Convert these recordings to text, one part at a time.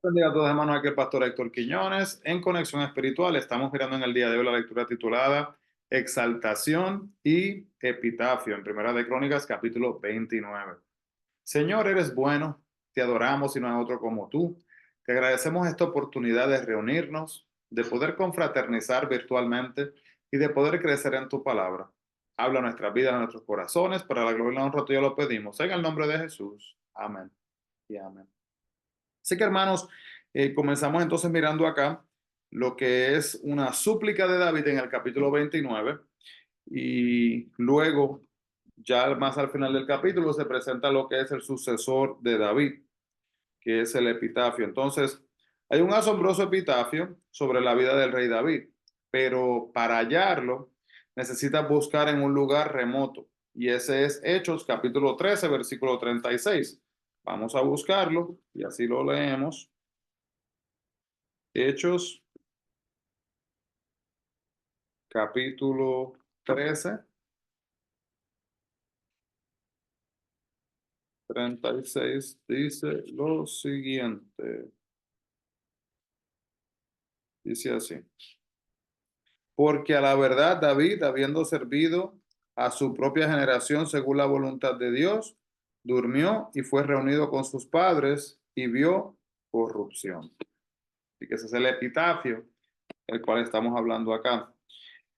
Bendiga a todos, hermanos. Aquí el pastor Héctor Quiñones en Conexión Espiritual. Estamos mirando en el día de hoy la lectura titulada Exaltación y Epitafio en Primera de Crónicas, capítulo 29. Señor, eres bueno, te adoramos y no hay otro como tú. Te agradecemos esta oportunidad de reunirnos, de poder confraternizar virtualmente y de poder crecer en tu palabra. Habla nuestras vidas, en nuestros corazones, para la gloria y la honra tuya lo pedimos. En el nombre de Jesús. Amén y amén. Así que hermanos, comenzamos entonces mirando acá lo que es una súplica de David en el capítulo 29 y luego ya más al final del capítulo se presenta lo que es el sucesor de David, que es el epitafio. Entonces, hay un asombroso epitafio sobre la vida del rey David, pero para hallarlo necesitas buscar en un lugar remoto y ese es Hechos capítulo 13 versículo 36. Vamos a buscarlo y así lo leemos. Hechos, capítulo 13, 36, dice lo siguiente. Dice así. Porque a la verdad David, habiendo servido a su propia generación según la voluntad de Dios, durmió y fue reunido con sus padres y vio corrupción. Así que ese es el epitafio, el cual estamos hablando acá.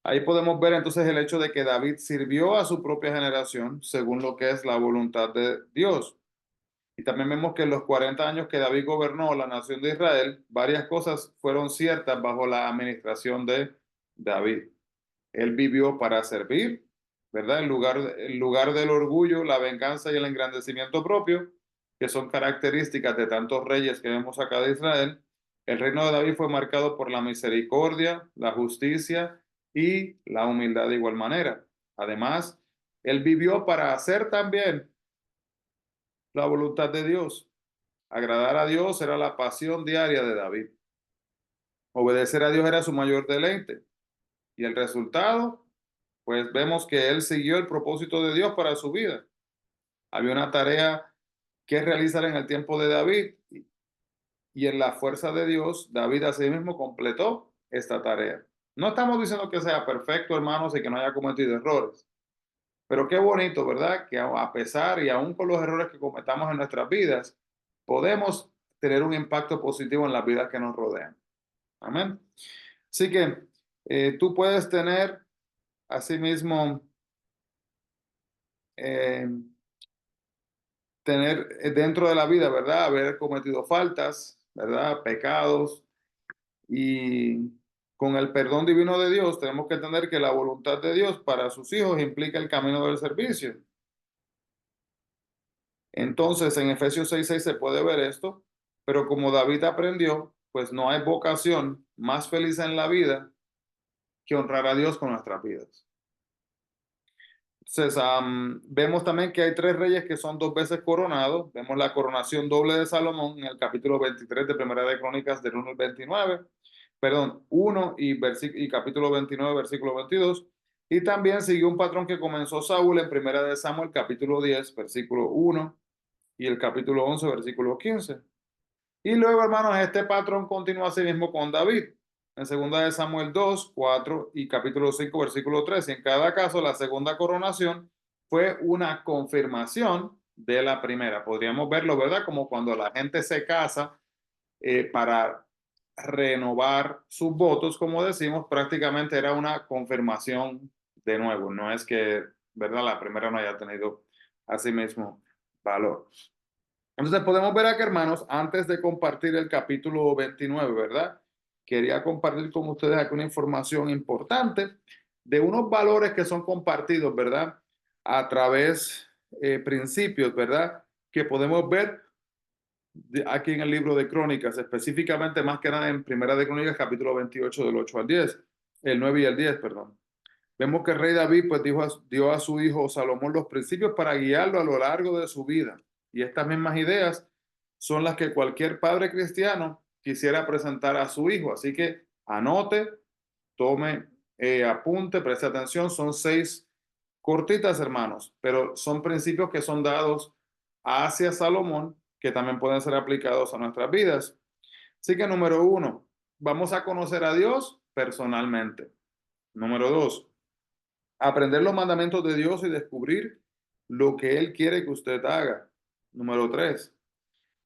Ahí podemos ver entonces el hecho de que David sirvió a su propia generación según lo que es la voluntad de Dios. Y también vemos que en los 40 años que David gobernó la nación de Israel, varias cosas fueron ciertas bajo la administración de David. Él vivió para servir, ¿verdad? En lugar del orgullo, la venganza y el engrandecimiento propio, que son características de tantos reyes que vemos acá de Israel. El reino de David fue marcado por la misericordia, la justicia y la humildad de igual manera. Además, él vivió para hacer también la voluntad de Dios. Agradar a Dios era la pasión diaria de David. Obedecer a Dios era su mayor deleite. Y el resultado, pues vemos que él siguió el propósito de Dios para su vida. Había una tarea que realizar en el tiempo de David y en la fuerza de Dios, David asimismo completó esta tarea. No estamos diciendo que sea perfecto, hermanos, y que no haya cometido errores. Pero qué bonito, ¿verdad? Que a pesar y aún con los errores que cometamos en nuestras vidas, podemos tener un impacto positivo en las vidas que nos rodean. Amén. Así que tú puedes tener, asimismo, eh, tener dentro de la vida, ¿verdad? Haber cometido faltas, ¿verdad? Pecados y con el perdón divino de Dios tenemos que entender que la voluntad de Dios para sus hijos implica el camino del servicio. Entonces, en Efesios 6:6 se puede ver esto, pero como David aprendió, pues no hay vocación más feliz en la vida que honrar a Dios con nuestras vidas. Entonces, vemos también que hay tres reyes que son dos veces coronados. Vemos la coronación doble de Salomón en el capítulo 23 de Primera de Crónicas del 1 al 29, perdón, 1 y capítulo 29, versículo 22. Y también siguió un patrón que comenzó Saúl en Primera de Samuel, capítulo 10, versículo 1 y el capítulo 11, versículo 15. Y luego, hermanos, este patrón continúa así mismo con David. En segunda de Samuel 2, 4 y capítulo 5, versículo 3. Y en cada caso, la segunda coronación fue una confirmación de la primera. Podríamos verlo, ¿verdad? Como cuando la gente se casa para renovar sus votos, como decimos, prácticamente era una confirmación de nuevo. No es que, ¿verdad? La primera no haya tenido así mismo valor. Entonces podemos ver acá, hermanos, antes de compartir el capítulo 29, ¿verdad? Quería compartir con ustedes aquí una información importante de unos valores que son compartidos, ¿verdad? A través principios, ¿verdad? Que podemos ver aquí en el libro de Crónicas, específicamente más que nada en Primera de Crónicas, capítulo 28 del 8 al 10, el 9 y el 10, perdón. Vemos que el rey David pues dio a su hijo Salomón los principios para guiarlo a lo largo de su vida. Y estas mismas ideas son las que cualquier padre cristiano quisiera presentar a su hijo. Así que anote, tome apunte, preste atención. Son 6 cortitas, hermanos, pero son principios que son dados hacia Salomón que también pueden ser aplicados a nuestras vidas. Así que número 1, vamos a conocer a Dios personalmente. Número 2, aprender los mandamientos de Dios y descubrir lo que Él quiere que usted haga. Número 3,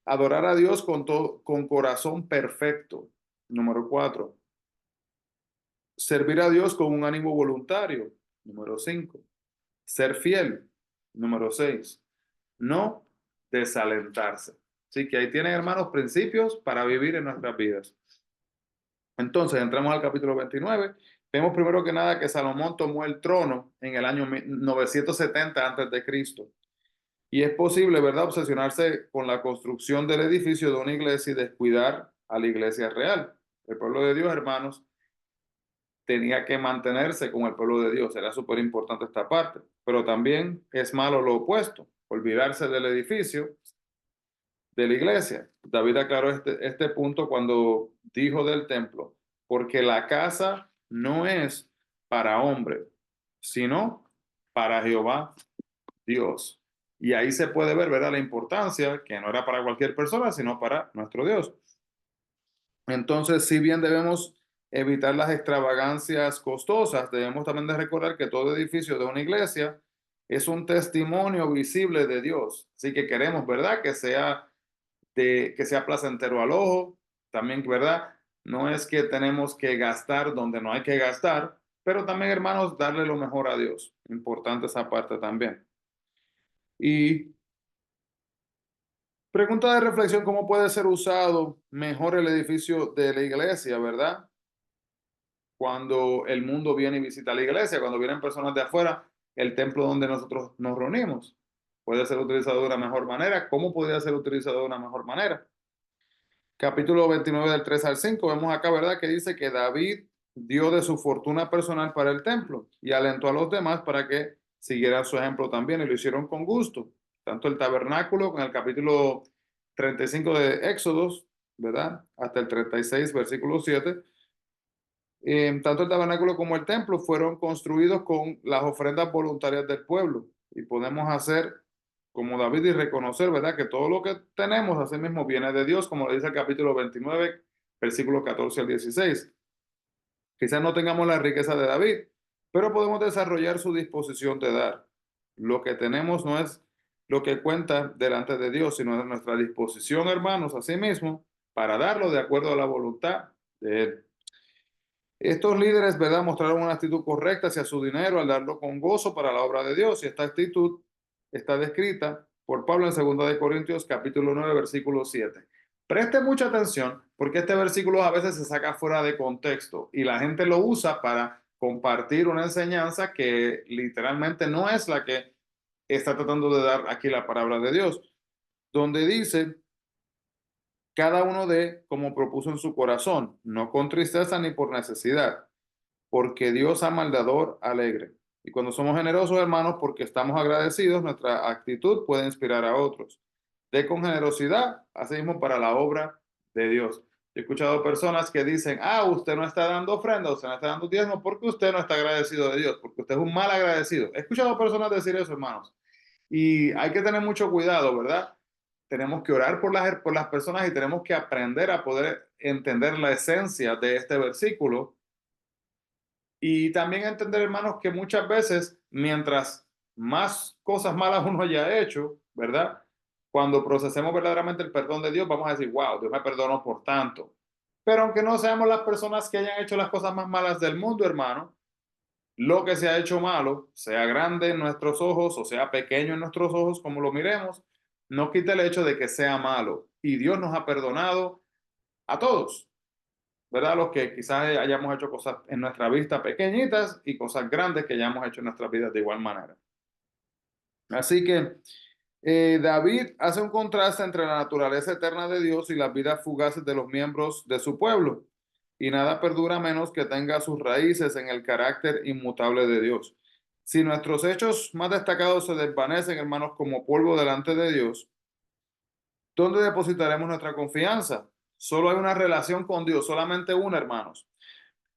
adorar a Dios con corazón perfecto. Número 4, servir a Dios con un ánimo voluntario. Número 5, ser fiel. Número 6, no desalentarse. Así que ahí tienen, hermanos, principios para vivir en nuestras vidas. Entonces, entramos al capítulo 29. Vemos primero que nada que Salomón tomó el trono en el año 970 antes de Cristo. Y es posible, ¿verdad?, obsesionarse con la construcción del edificio de una iglesia y descuidar a la iglesia real. El pueblo de Dios, hermanos, tenía que mantenerse con el pueblo de Dios. Era súper importante esta parte. Pero también es malo lo opuesto, olvidarse del edificio de la iglesia. David aclaró este punto cuando dijo del templo, porque la casa no es para hombre, sino para Jehová Dios. Y ahí se puede ver, ¿verdad?, la importancia que no era para cualquier persona, sino para nuestro Dios. Entonces, si bien debemos evitar las extravagancias costosas, debemos también de recordar que todo edificio de una iglesia es un testimonio visible de Dios. Así que queremos, ¿verdad?, que sea placentero al ojo, también, ¿verdad? No es que tenemos que gastar donde no hay que gastar, pero también, hermanos, darle lo mejor a Dios. Importante esa parte también. Y pregunta de reflexión, ¿cómo puede ser usado mejor el edificio de la iglesia, verdad? Cuando el mundo viene y visita la iglesia, cuando vienen personas de afuera, el templo donde nosotros nos reunimos, puede ser utilizado de una mejor manera. ¿Cómo podría ser utilizado de una mejor manera? Capítulo 29 del 3 al 5, vemos acá, ¿verdad?, que dice que David dio de su fortuna personal para el templo y alentó a los demás para que siguieran su ejemplo también y lo hicieron con gusto. Tanto el tabernáculo, con el capítulo 35 de Éxodos, ¿verdad?, hasta el 36, versículo 7, tanto el tabernáculo como el templo fueron construidos con las ofrendas voluntarias del pueblo y podemos hacer como David y reconocer, ¿verdad?, que todo lo que tenemos así mismo viene de Dios, como lo dice el capítulo 29, versículos 14 al 16. Quizás no tengamos la riqueza de David, pero podemos desarrollar su disposición de dar. Lo que tenemos no es lo que cuenta delante de Dios, sino nuestra disposición, hermanos, a sí mismo, para darlo de acuerdo a la voluntad de Él. Estos líderes, ¿verdad?, mostraron una actitud correcta hacia su dinero al darlo con gozo para la obra de Dios. Y esta actitud está descrita por Pablo en 2 de Corintios capítulo 9, versículo 7. Preste mucha atención porque este versículo a veces se saca fuera de contexto y la gente lo usa para compartir una enseñanza que literalmente no es la que está tratando de dar aquí la palabra de Dios, donde dice cada uno de como propuso en su corazón, no con tristeza ni por necesidad, porque Dios ama al dador alegre. Y cuando somos generosos, hermanos, porque estamos agradecidos, nuestra actitud puede inspirar a otros. De con generosidad, así mismo para la obra de Dios. He escuchado personas que dicen, usted no está dando ofrenda, usted no está dando diezmo porque usted no está agradecido de Dios, porque usted es un mal agradecido. He escuchado personas decir eso, hermanos. Y hay que tener mucho cuidado, ¿verdad? Tenemos que orar por las personas y tenemos que aprender a poder entender la esencia de este versículo y también entender, hermanos, que muchas veces, mientras más cosas malas uno haya hecho, ¿verdad? Cuando procesemos verdaderamente el perdón de Dios, vamos a decir, wow, Dios me perdonó por tanto. Pero aunque no seamos las personas que hayan hecho las cosas más malas del mundo, hermano, lo que se ha hecho malo, sea grande en nuestros ojos o sea pequeño en nuestros ojos, como lo miremos, no quita el hecho de que sea malo. Y Dios nos ha perdonado a todos. ¿Verdad? Los que quizás hayamos hecho cosas en nuestra vista pequeñitas y cosas grandes que hayamos hecho en nuestras vidas de igual manera. Así que David hace un contraste entre la naturaleza eterna de Dios y las vidas fugaces de los miembros de su pueblo. Y nada perdura menos que tenga sus raíces en el carácter inmutable de Dios. Si nuestros hechos más destacados se desvanecen, hermanos, como polvo delante de Dios, ¿dónde depositaremos nuestra confianza? Solo hay una relación con Dios, solamente una, hermanos.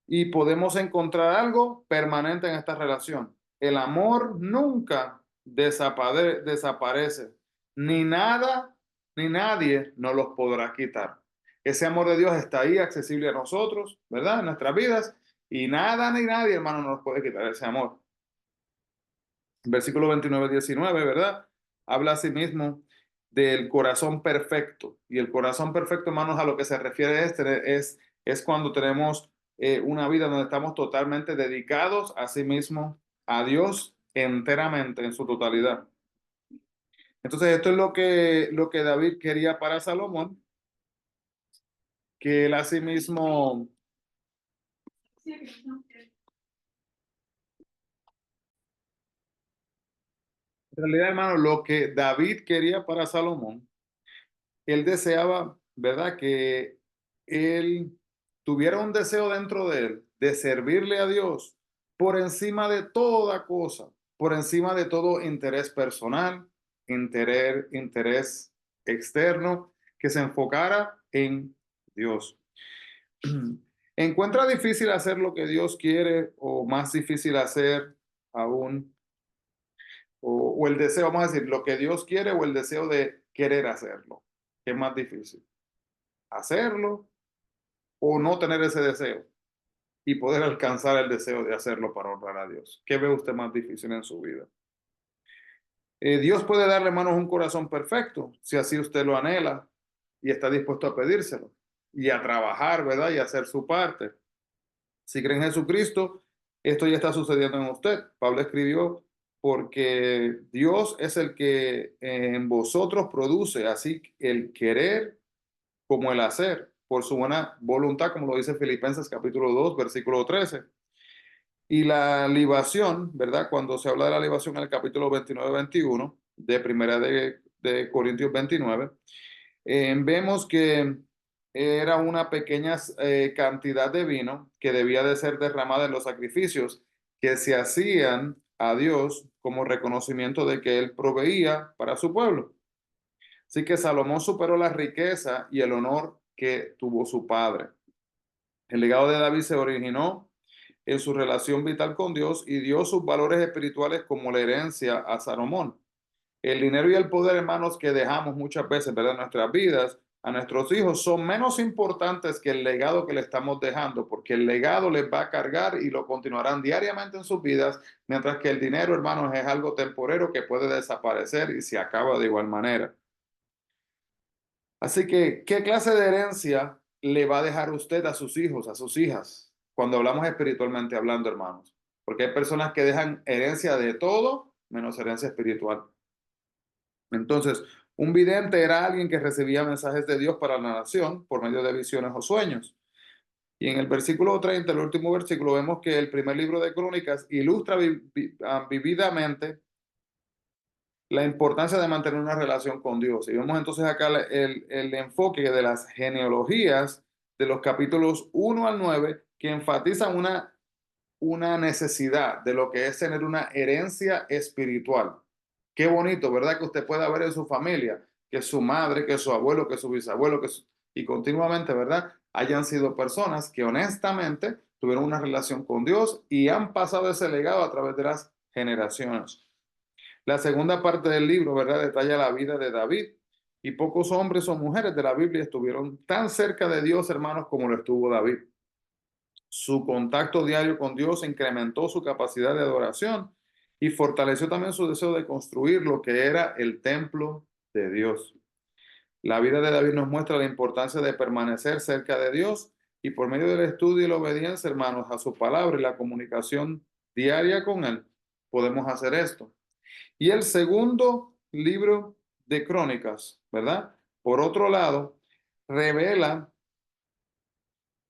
Y podemos encontrar algo permanente en esta relación. El amor nunca desaparece, ni nada ni nadie nos los podrá quitar. Ese amor de Dios está ahí accesible a nosotros, ¿verdad? En nuestras vidas. Y nada ni nadie, hermano, nos puede quitar ese amor. Versículo 29-19, ¿verdad? Habla asimismo del corazón perfecto. Y el corazón perfecto, hermanos, a lo que se refiere es cuando tenemos una vida donde estamos totalmente dedicados a sí mismo, a Dios enteramente, en su totalidad. Entonces, esto es lo que David quería para Salomón, que él a sí mismo, en realidad, hermano, lo que David quería para Salomón, él deseaba, ¿verdad? Que él tuviera un deseo dentro de él de servirle a Dios por encima de toda cosa, por encima de todo interés personal, interés externo, que se enfocara en Dios. ¿Encuentra difícil hacer lo que Dios quiere o más difícil hacer aún, o el deseo, vamos a decir, lo que Dios quiere o el deseo de querer hacerlo? ¿Qué es más difícil? ¿Hacerlo o no tener ese deseo y poder alcanzar el deseo de hacerlo para honrar a Dios? ¿Qué ve usted más difícil en su vida? Dios puede darle, hermanos, un corazón perfecto, si así usted lo anhela y está dispuesto a pedírselo y a trabajar, ¿verdad? Y a hacer su parte. Si cree en Jesucristo, esto ya está sucediendo en usted. Pablo escribió, porque Dios es el que en vosotros produce así el querer como el hacer, por su buena voluntad, como lo dice Filipenses capítulo 2 versículo 13. Y la libación, ¿verdad? Cuando se habla de la libación en el capítulo 29-21 de Primera de Corintios 29, vemos que era una pequeña cantidad de vino que debía de ser derramada en los sacrificios que se hacían a Dios como reconocimiento de que Él proveía para su pueblo. Así que Salomón superó la riqueza y el honor que tuvo su padre. El legado de David se originó en su relación vital con Dios y dio sus valores espirituales como la herencia a Salomón. El dinero y el poder, hermanos, que dejamos muchas veces, ¿verdad?, en nuestras vidas, a nuestros hijos, son menos importantes que el legado que le estamos dejando, porque el legado les va a cargar y lo continuarán diariamente en sus vidas, mientras que el dinero, hermanos, es algo temporero que puede desaparecer y se acaba de igual manera. Así que, ¿qué clase de herencia le va a dejar usted a sus hijos, a sus hijas, cuando hablamos espiritualmente hablando, hermanos? Porque hay personas que dejan herencia de todo menos herencia espiritual. Entonces, un vidente era alguien que recibía mensajes de Dios para la nación por medio de visiones o sueños. Y en el versículo 30, el último versículo, vemos que el primer libro de Crónicas ilustra vividamente la importancia de mantener una relación con Dios. Y vemos entonces acá el enfoque de las genealogías de los capítulos 1 al 9 que enfatizan una necesidad de lo que es tener una herencia espiritual. Qué bonito, ¿verdad? Que usted pueda ver en su familia, que su madre, que su abuelo, que su bisabuelo, y continuamente, ¿verdad? Hayan sido personas que honestamente tuvieron una relación con Dios y han pasado ese legado a través de las generaciones. La segunda parte del libro, ¿verdad?, detalla la vida de David, y pocos hombres o mujeres de la Biblia estuvieron tan cerca de Dios, hermanos, como lo estuvo David. Su contacto diario con Dios incrementó su capacidad de adoración y fortaleció también su deseo de construir lo que era el templo de Dios. La vida de David nos muestra la importancia de permanecer cerca de Dios y por medio del estudio y la obediencia, hermanos, a su palabra y la comunicación diaria con Él, podemos hacer esto. Y el segundo libro de Crónicas, ¿verdad? Por otro lado, revela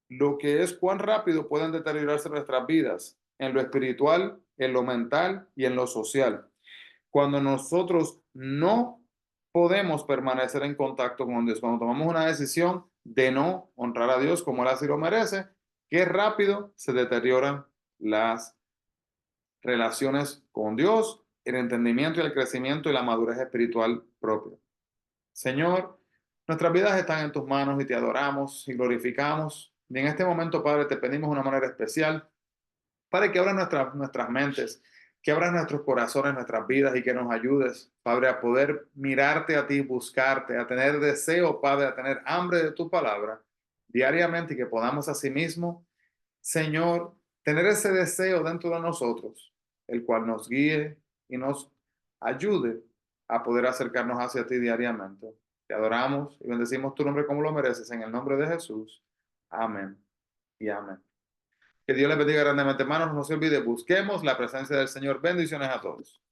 lo que es cuán rápido pueden deteriorarse nuestras vidas en lo espiritual, en lo mental y en lo social. Cuando nosotros no podemos permanecer en contacto con Dios, cuando tomamos una decisión de no honrar a Dios como Él así lo merece, qué rápido se deterioran las relaciones con Dios, el entendimiento y el crecimiento y la madurez espiritual propia. Señor, nuestras vidas están en tus manos y te adoramos y glorificamos. Y en este momento, Padre, te pedimos de una manera especial, Padre, que abras nuestras mentes, que abras nuestros corazones, nuestras vidas y que nos ayudes, Padre, a poder mirarte a ti, buscarte, a tener deseo, Padre, a tener hambre de tu palabra diariamente y que podamos asimismo, Señor, tener ese deseo dentro de nosotros, el cual nos guíe y nos ayude a poder acercarnos hacia ti diariamente. Te adoramos y bendecimos tu nombre como lo mereces, en el nombre de Jesús. Amén y amén. Que Dios les bendiga grandemente, hermanos. No se olvide, busquemos la presencia del Señor. Bendiciones a todos.